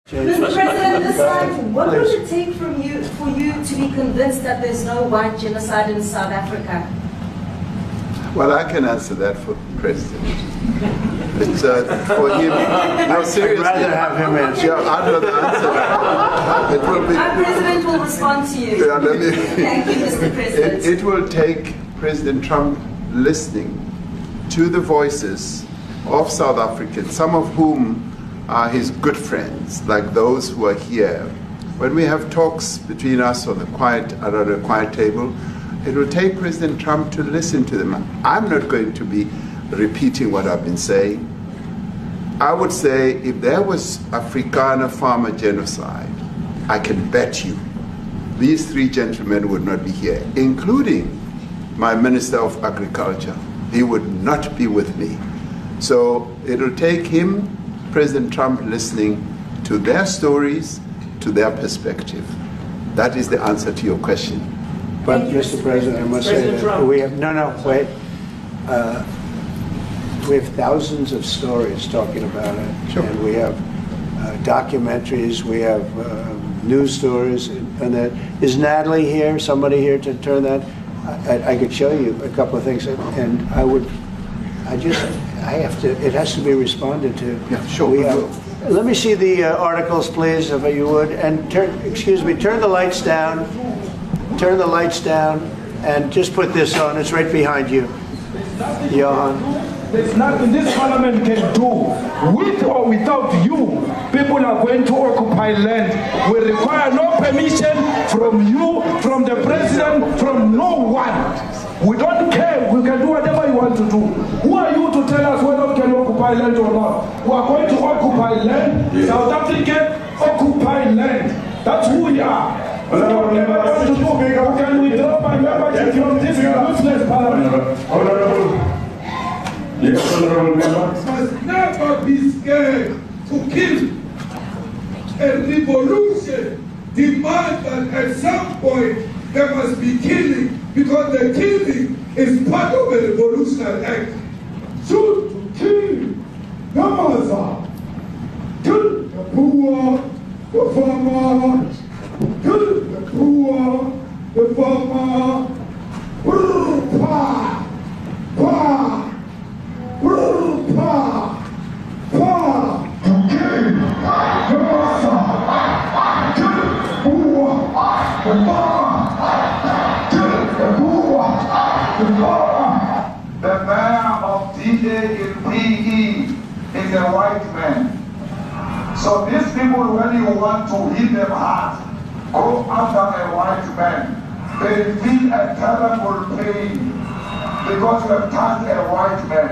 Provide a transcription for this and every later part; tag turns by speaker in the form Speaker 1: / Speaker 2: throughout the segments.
Speaker 1: Mr. President, this time, what would it take for you to be convinced that there's no white genocide in South Africa?
Speaker 2: Well, I can answer that for the President. It's for him. No, seriously.
Speaker 3: I'd rather have him answer.
Speaker 2: Yeah, I'd rather answer that. It will be.
Speaker 1: Our President will respond to you.
Speaker 2: Yeah,
Speaker 1: Thank you, Mr. President.
Speaker 2: It will take President Trump listening to the voices of South Africans, some of whom are his good friends, like those who are here. When we have talks between us on the quiet table, it will take President Trump to listen to them. I'm not going to be repeating what I've been saying. I would say if there was Afrikaner farmer genocide, I can bet you these three gentlemen would not be here, including my Minister of Agriculture. He would not be with me. So it'll take him, President Trump, listening to their stories, to their perspective. That is the answer to your question.
Speaker 3: But, Mr. President, I must say that we have, we have thousands of stories talking about it. Sure. And we have documentaries, we have news stories, and that. Is Natalie here, somebody here to turn that? I could show you a couple of things, and it has to be responded to.
Speaker 2: Yeah, sure.
Speaker 3: Let me see the articles, please, if you would, and turn the lights down. Turn the lights down, and just put this on. It's right behind you, Johan.
Speaker 4: There's nothing this parliament can do. With or without you, people are going to occupy land. We require no permission from you, from the president, from no one. We don't care. We can do whatever you want to do. Who are you to tell us whether we can occupy land or not? We are going to occupy land. Yes. South African occupy land. That's who we are. Can we drop our membership from this useless parliament?
Speaker 5: Yes, honorable member. Must never be scared to kill. A revolution demands that at some point there must be killing, because the killing is part of a revolutionary act. Shoot to kill. Namaza. Kill the poor, the farmer. Kill the poor, the farmer. Pa, pa.
Speaker 6: The man of D-Day in PE is a white man. So these people, when you want to hit them hard, go after a white man. They feel a terrible pain because you have touched a white man.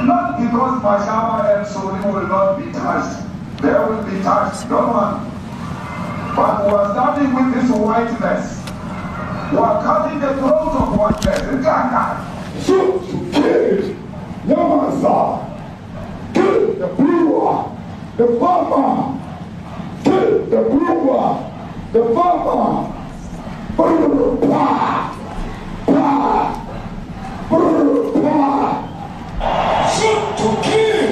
Speaker 6: Not because Mashaba and Suri will not be touched. They will be touched, no one. But we are starting with this whiteness. We are cutting the throat of whiteness.
Speaker 4: Shoot to kill. Namaza. Kill the brewer, the farmer. Kill the brewer, the farmer. Pa, pa, pa. Shoot to kill.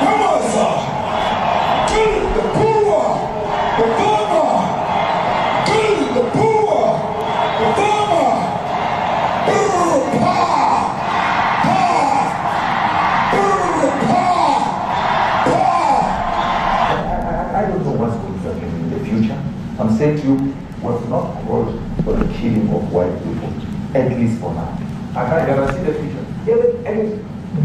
Speaker 4: Namaza. Kill the brewer, the farmer. Kill the brewer, the farmer. Pa,
Speaker 7: I don't know what's going to happen in the future. I'm saying to you, was not called for the killing of white people, at least for now. I can't guarantee the future.
Speaker 8: Yeah, but I mean,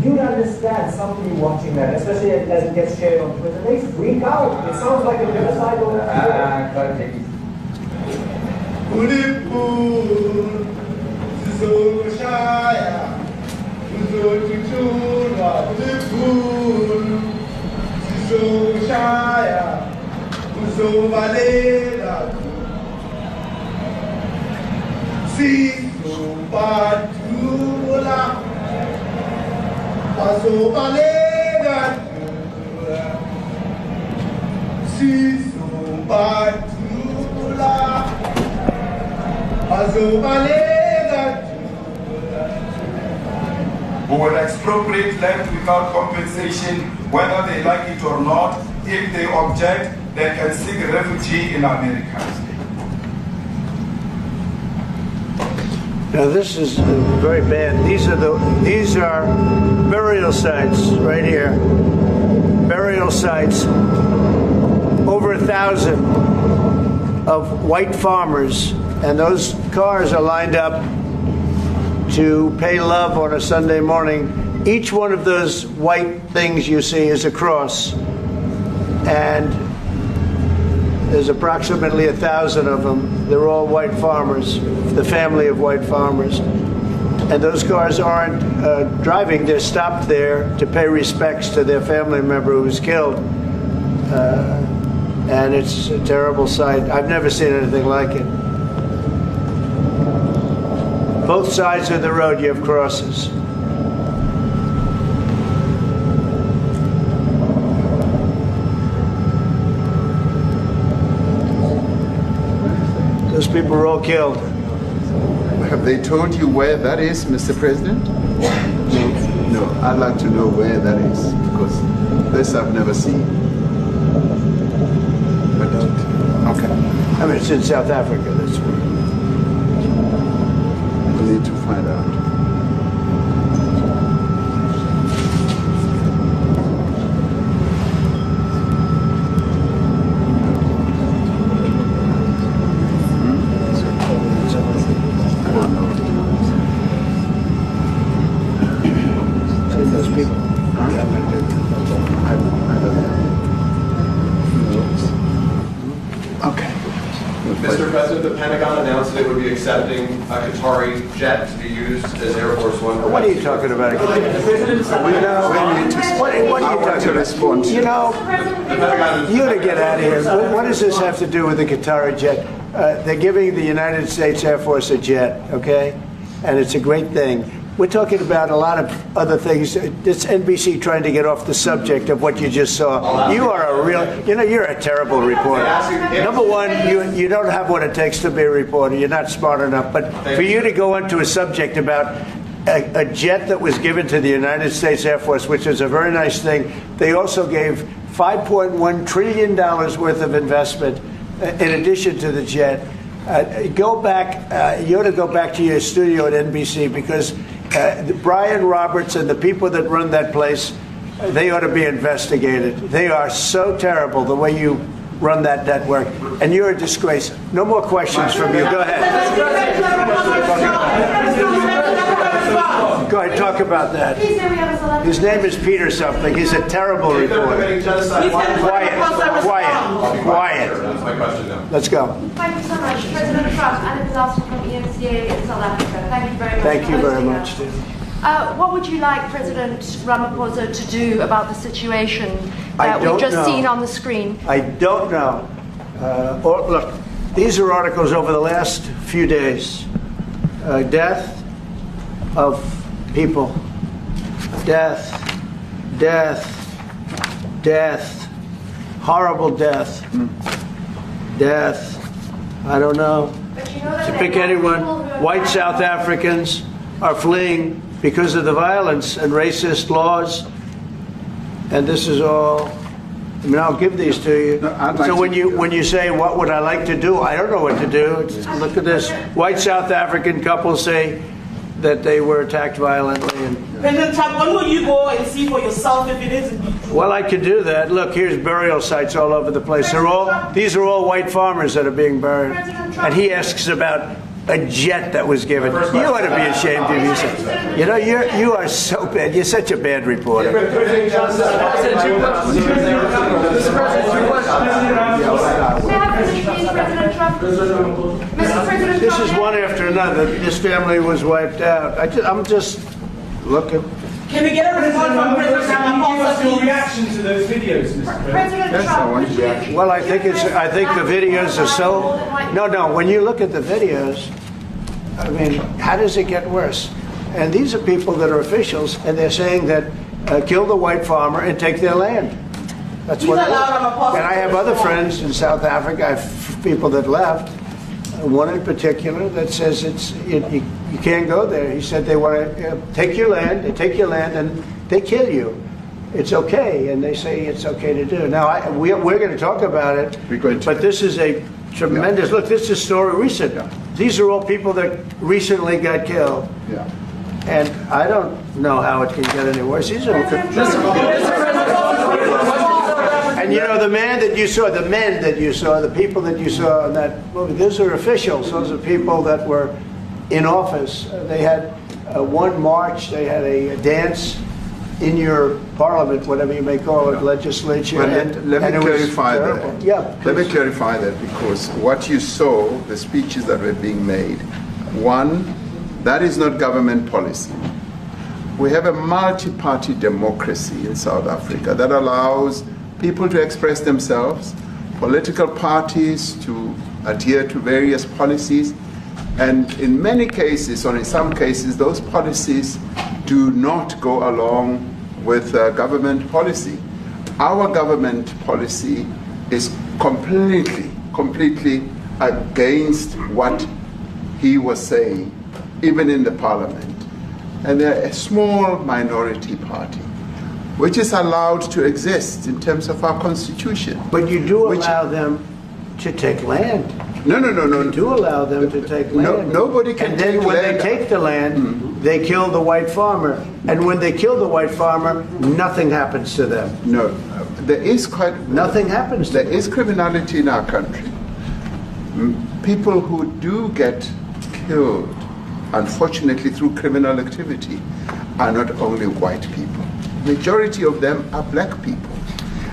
Speaker 8: you understand somebody watching that, especially as it gets shared on Twitter, they freak out. It sounds like a genocide over
Speaker 7: I can't take it.
Speaker 6: Who will expropriate land without compensation, whether they like it or not,
Speaker 5: if they object, they can seek refugee in America.
Speaker 3: Now this is very bad. These are burial sites right here. Burial sites. Over 1,000 of white farmers, and those cars are lined up to pay love on a Sunday morning. Each one of those white things you see is a cross, and there's approximately 1,000 of them. They're all white farmers, the family of white farmers. And those cars aren't driving, they're stopped there to pay respects to their family member who was killed. And it's a terrible sight. I've never seen anything like it. Both sides of the road you have crosses. Those people were all killed.
Speaker 2: Have they told you where that is, Mr. President? No. I'd like to know where that is, because this I've never seen. But okay.
Speaker 3: I mean, it's in South Africa. That's where.
Speaker 2: We need to find out.
Speaker 9: Mr. President, the Pentagon announced that it would be accepting a Qatari jet to be used as Air Force One.
Speaker 3: What are you talking about?
Speaker 2: What are you talking about?
Speaker 3: You know, you to get out of here. What does this have to do with the Qatari jet? They're giving the United States Air Force a jet, okay? And it's a great thing. We're talking about a lot of other things. It's NBC trying to get off the subject of what you just saw. You are a real, you're a terrible reporter. Number one, you don't have what it takes to be a reporter. You're not smart enough. But for you to go into a subject about a jet that was given to the United States Air Force, which is a very nice thing, they also gave $5.1 trillion worth of investment in addition to the jet. Go back, you ought to go back to your studio at NBC, because Brian Roberts and the people that run that place, they ought to be investigated. They are so terrible the way you run that network, and you're a disgrace. No more questions from you. Go ahead. Go ahead, talk about that. His name is Peter something. He's a terrible reporter. Quiet.
Speaker 9: That's my question now.
Speaker 3: Let's go.
Speaker 10: Thank you so much. President Trump, and a disaster from EMCA in South Africa. Thank you very much.
Speaker 3: Thank you very much, Steve.
Speaker 10: What would you like President Ramaphosa to do about the situation that we've just seen on the screen?
Speaker 3: I don't know. Look, these are articles over the last few days. Death of people. Death. Horrible death. Death. I don't know.
Speaker 10: But you know that
Speaker 3: To pick anyone, white South Africans are fleeing because of the violence and racist laws. And this is all, I mean, I'll give these to you. So when you say, what would I like to do? I don't know what to do. Look at this. White South African couple say that they were attacked violently. And,
Speaker 11: President Trump, when will you go and see for yourself if it is indeed true?
Speaker 3: well, I could do that. Look, here's burial sites all over the place. These are all white farmers that are being buried. And he asks about a jet that was given. You ought to be ashamed of yourself. You know, you are so bad. You're such a bad reporter. This is one after another. This family was wiped out. I'm just looking.
Speaker 11: Can we get a report from President Ramaphosa?
Speaker 4: Your reaction to those videos, Mr. President?
Speaker 2: Yes, I want reaction.
Speaker 3: Well, I think the videos are so. No. When you look at the videos, I mean, how does it get worse? And these are people that are officials, and they're saying that kill the white farmer and take their land. That's what. And I have other friends in South Africa. I have people that left. One in particular that says you can't go there. He said they want to take your land, they take your land, and they kill you. it's okay, and they say it's okay to do. Now, we're going to talk about it, but this is a tremendous, look, this is a story recent. These are all people that recently got killed.
Speaker 2: Yeah.
Speaker 3: And I don't know how it can get any worse. These are, and you know, the men that you saw, the people that you saw in that movie, those are officials. Those are people that were in office. They had one march, they had a dance in your parliament, whatever you may call it, legislature.
Speaker 2: Well, let me clarify that.
Speaker 3: Yeah,
Speaker 2: let me clarify that, because what you saw, the speeches that were being made, one, that is not government policy. We have a multi-party democracy in South Africa that allows people to express themselves, political parties to adhere to various policies, and in many cases, or in some cases, those policies do not go along with government policy. Our government policy is completely against what he was saying, even in the parliament. And they're a small minority party, which is allowed to exist in terms of our constitution.
Speaker 3: But you do allow them to take land.
Speaker 2: No.
Speaker 3: You do allow them to take land.
Speaker 2: Nobody can take land.
Speaker 3: And then when they take the land, they kill the white farmer. And when they kill the white farmer, nothing happens to them.
Speaker 2: No, there is
Speaker 3: nothing happens to them.
Speaker 2: There is criminality in our country. People who do get killed, unfortunately, through criminal activity, are not only white people. Majority of them are black people.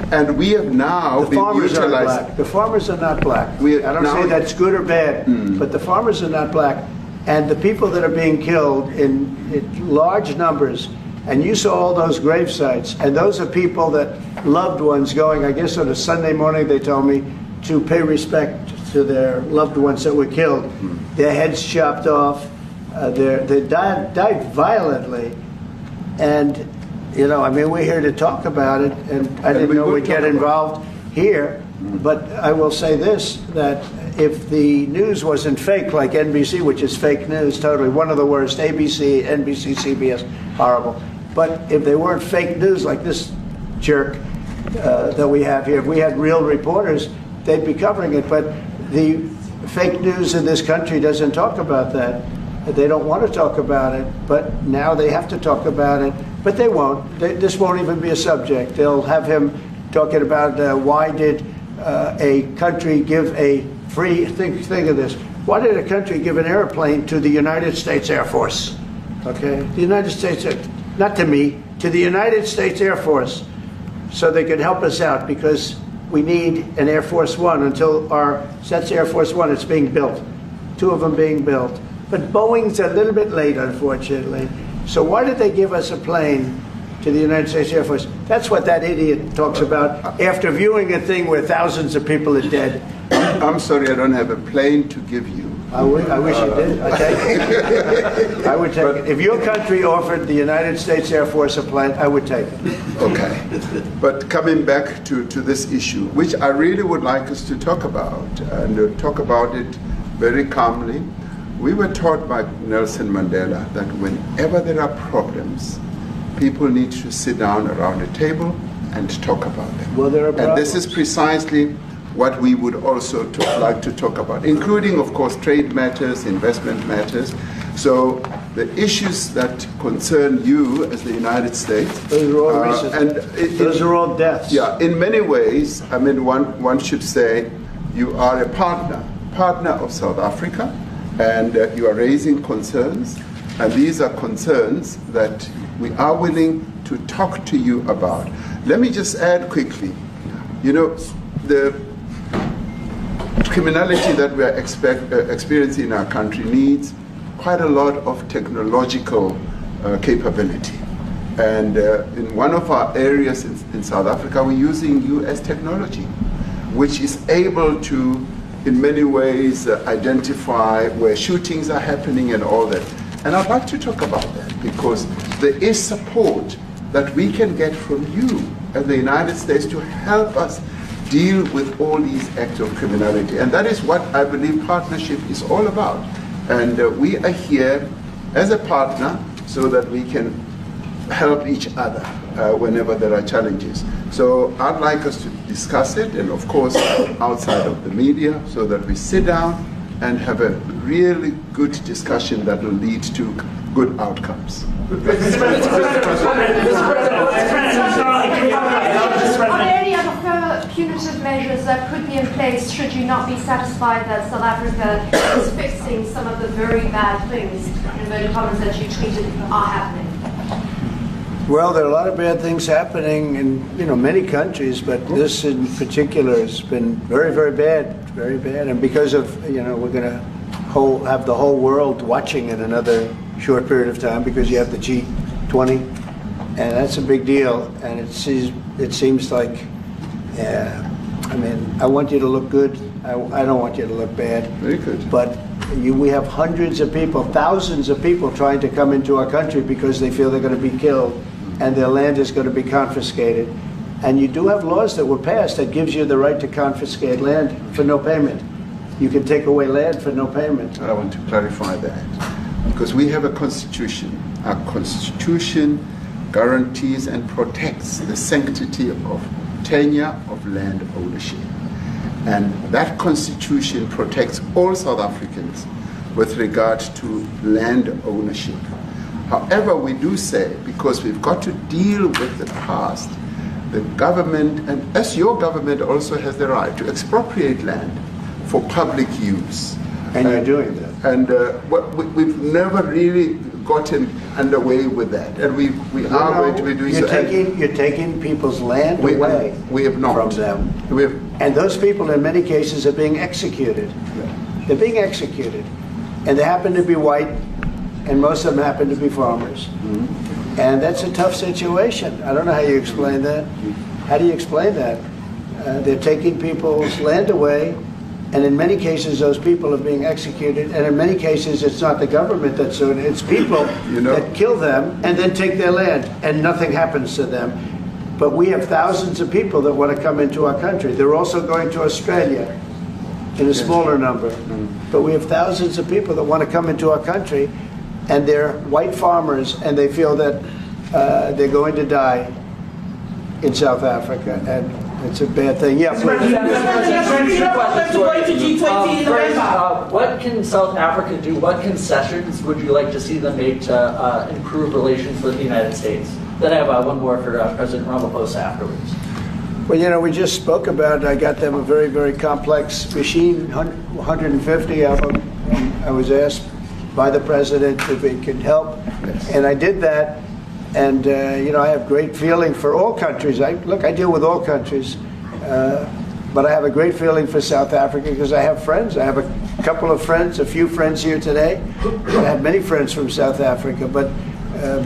Speaker 2: And we have now been utilized.
Speaker 3: The farmers are not black. I don't say that's good or bad, but the farmers are not black. And the people that are being killed in large numbers, and you saw all those grave sites, and those are people that loved ones going, I guess on a Sunday morning, they told me, to pay respect to their loved ones that were killed. Their heads chopped off. They died violently. And, you know, I mean, we're here to talk about it, and I didn't know we'd get involved here. But I will say this, that if the news wasn't fake, like NBC, which is fake news, totally, one of the worst, ABC, NBC, CBS, horrible. But if they weren't fake news like this jerk that we have here, if we had real reporters, they'd be covering it. But the fake news in this country doesn't talk about that. They don't want to talk about it, but now they have to talk about it. But they won't. This won't even be a subject. They'll have him talking about why did a country give a free, think of this, why did a country give an airplane to the United States Air Force? Okay, the United States, not to me, to the United States Air Force, so they could help us out, because we need an Air Force One until that's Air Force One, it's being built. 2 of them being built. But Boeing's a little bit late, unfortunately. So why did they give us a plane to the United States Air Force? That's what that idiot talks about after viewing a thing where thousands of people are dead.
Speaker 2: I'm sorry, I don't have a plane to give you.
Speaker 3: I wish you did. I take it. I would take it. If your country offered the United States Air Force a plane, I would take it.
Speaker 2: Okay. But coming back to this issue, which I really would like us to talk about, and talk about it very calmly. We were taught by Nelson Mandela that whenever there are problems, people need to sit down around a table and talk about them.
Speaker 3: Well, there are problems.
Speaker 2: And this is precisely what we would also like to talk about, including, of course, trade matters, investment matters. So the issues that concern you as the United States.
Speaker 3: Those are all recent. Those are all deaths.
Speaker 2: Yeah, in many ways, I mean, one should say you are a partner of South Africa, and you are raising concerns, and these are concerns that we are willing to talk to you about. Let me just add quickly, you know, the criminality that we are experiencing in our country needs quite a lot of technological capability. And in one of our areas in South Africa, we're using US technology, which is able to, in many ways, identify where shootings are happening and all that. And I'd like to talk about that, because there is support that we can get from you as the United States to help us deal with all these acts of criminality. And that is what I believe partnership is all about. And we are here as a partner so that we can help each other. whenever there are challenges. So I'd like us to discuss it, and of course outside of the media, so that we sit down and have a really good discussion that will lead to good outcomes.
Speaker 10: Are there any other punitive measures that could be in place should you not be satisfied that South Africa is fixing some of the very bad things, in inverted commas, that you tweeted are happening?
Speaker 3: Well, there are a lot of bad things happening in many countries, but this in particular has been very, very bad, very bad. And because of we're going to have the whole world watching in another short period of time, because you have the G20, and that's a big deal. And it seems like, I want you to look good. I don't want you to look bad.
Speaker 2: Very good.
Speaker 3: But we have hundreds of people, thousands of people trying to come into our country because they feel they're going to be killed and their land is going to be confiscated. And you do have laws that were passed that gives you the right to confiscate land for no payment. You can take away land for no payment.
Speaker 2: I want to clarify that, because we have a constitution. Our constitution guarantees and protects the sanctity of tenure of land ownership. And that constitution protects all South Africans with regard to land ownership. However, we do say, because we've got to deal with the past, the government, and as your government also has the right to expropriate land for public use.
Speaker 3: And you're doing that.
Speaker 2: And we've never really gotten underway with that. And we are going to be doing so.
Speaker 3: You're taking people's land away
Speaker 2: we have not.
Speaker 3: From them. And those people in many cases are being executed. Yeah. They're being executed. And they happen to be white, and most of them happen to be farmers. Mm-hmm. And that's a tough situation. I don't know how you explain that. How do you explain that? They're taking people's land away, and in many cases those people are being executed, and in many cases it's not the government that's doing it, it's people that kill them and then take their land, and nothing happens to them. But we have thousands of people that want to come into our country. They're also going to Australia in a smaller number. Mm-hmm. But we have thousands of people that want to come into our country, and they're white farmers, and they feel that they're going to die in South Africa, and it's a bad thing. Yeah, please.
Speaker 12: What can South Africa do? What concessions would you like to see them make to improve relations with the United States? Then I have one more for President Ramaphosa afterwards.
Speaker 3: Well, we just spoke about it. I got them a very, very complex machine, 150 of them. I was asked by the president if it could help, and I did that. And I have great feeling for all countries. I deal with all countries, but I have a great feeling for South Africa because I have friends. I have a couple of friends, a few friends here today. I have many friends from South Africa, but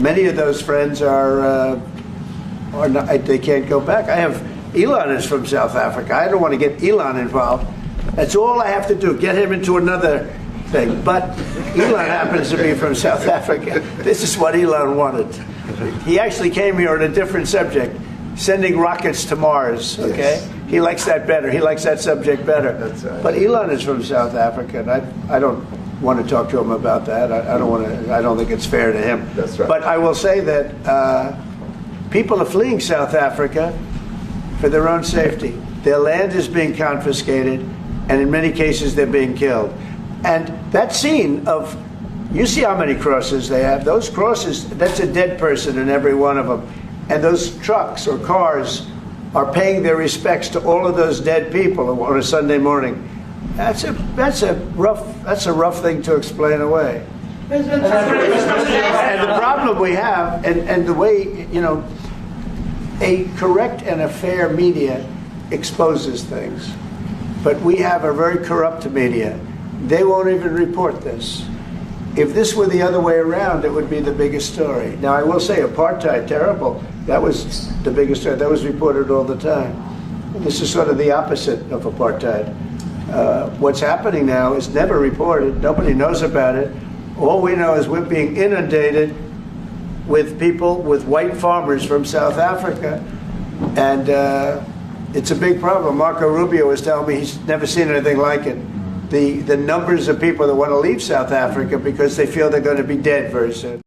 Speaker 3: many of those friends are not. They can't go back. I have Elon is from South Africa. I don't want to get Elon involved. That's all I have to do. Get him into another thing. But Elon happens to be from South Africa. This is what Elon wanted. He actually came here on a different subject, sending rockets to Mars, okay? Yes. He likes that better. He likes that subject better. That's right. But Elon is from South Africa, and I don't want to talk to him about that. I don't think it's fair to him.
Speaker 2: That's right.
Speaker 3: But I will say that people are fleeing South Africa for their own safety. Their land is being confiscated, and in many cases they're being killed. And that scene of, you see how many crosses they have. Those crosses, that's a dead person in every one of them. And those trucks or cars are paying their respects to all of those dead people on a Sunday morning. That's a rough thing to explain away. And the problem we have, and the way, a correct and a fair media exposes things. But we have a very corrupt media. They won't even report this. If this were the other way around, it would be the biggest story. Now, I will say apartheid, terrible. That was the biggest story. That was reported all the time. This is sort of the opposite of apartheid. What's happening now is never reported. Nobody knows about it. All we know is we're being inundated with people, with white farmers from South Africa. And it's a big problem. Marco Rubio was telling me he's never seen anything like it. The numbers of people that want to leave South Africa because they feel they're going to be dead very soon.